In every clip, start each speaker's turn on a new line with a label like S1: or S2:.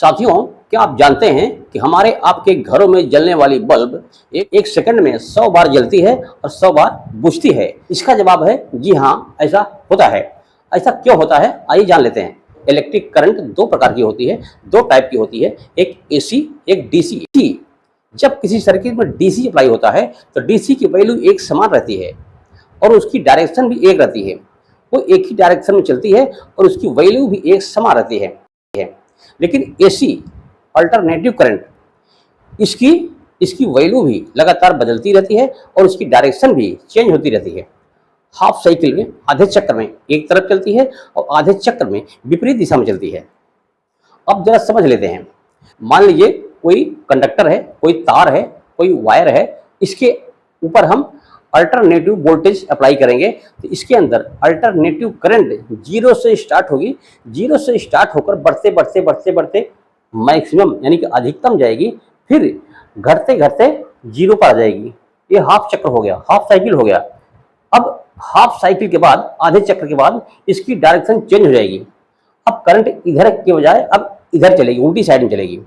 S1: साथियों, क्या आप जानते हैं कि हमारे आपके घरों में जलने वाली बल्ब एक सेकंड में 100 बार जलती है और 100 बार बुझती है? इसका जवाब है जी हाँ, ऐसा होता है। ऐसा क्यों होता है, आइए जान लेते हैं। इलेक्ट्रिक करंट दो प्रकार की होती है, दो टाइप की होती है, एक एसी, एक डीसी। जब किसी सर्किट में डीसी अप्लाई होता है तो डीसी की वैल्यू एक समान रहती है और उसकी डायरेक्शन भी एक रहती है। वो एक ही डायरेक्शन में चलती है और उसकी वैल्यू भी एक समान रहती है। लेकिन एसी अल्टरनेटिव करंट, इसकी वैल्यू भी लगातार बदलती रहती है और उसकी डायरेक्शन भी चेंज होती रहती है। हाफ साइकिल में आधे चक्र में एक तरफ चलती है और आधे चक्र में विपरीत दिशा में चलती है। अब जरा समझ लेते हैं। मान लीजिए कोई कंडक्टर है, कोई तार है, कोई वायर है, इसके ऊपर हम अल्टरनेटिव वोल्टेज अप्लाई करेंगे तो इसके अंदर अल्टरनेटिव करंट जीरो से स्टार्ट होगी। जीरो से स्टार्ट होकर बढ़ते बढ़ते बढ़ते बढ़ते मैक्सिमम यानी कि अधिकतम जाएगी, फिर घटते घटते जीरो पर आ जाएगी। ये हाफ चक्र हो गया, हाफ साइकिल हो गया। अब हाफ साइकिल के बाद, आधे चक्र के बाद इसकी डायरेक्शन चेंज हो जाएगी। अब करंट इधर के बजाय अब इधर चलेगी, उल्टी साइड में चलेगी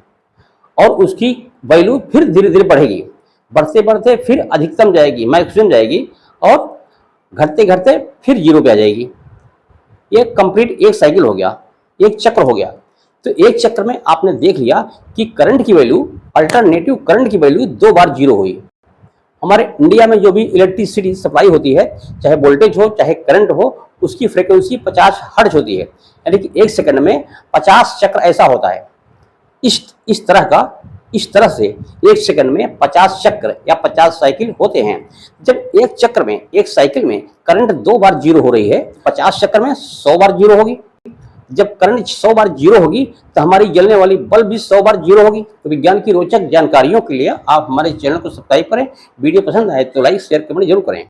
S1: और उसकी वैल्यू फिर धीरे धीरे बढ़ेगी। बढ़ते बढ़ते फिर अधिकतम जाएगी, मैक्सिमम जाएगी और घटते घटते फिर जीरो पे आ जाएगी। ये कंप्लीट एक साइकिल हो गया, एक चक्र हो गया। तो एक चक्र में आपने देख लिया कि करंट की वैल्यू, अल्टरनेटिव करंट की वैल्यू 2 बार जीरो हुई। हमारे इंडिया में जो भी इलेक्ट्रिसिटी सप्लाई होती है, चाहे वोल्टेज हो चाहे करंट हो, उसकी फ्रीक्वेंसी 50 हर्ट्ज होती है, यानी कि एक सेकंड में 50 चक्र ऐसा होता है। इस तरह से एक सेकंड में 50 चक्र या 50 साइकिल होते हैं। जब एक चक्र में, एक साइकिल में करंट 2 बार जीरो हो रही है, 50 चक्र में 100 बार जीरो होगी। जब करंट 100 बार जीरो होगी तो हमारी जलने वाली बल्ब भी 100 बार जीरो होगी। तो विज्ञान की रोचक जानकारियों के लिए आप हमारे चैनल को सब्सक्राइब करें। वीडियो पसंद आए तो लाइक शेयर कमेंट जरूर करें।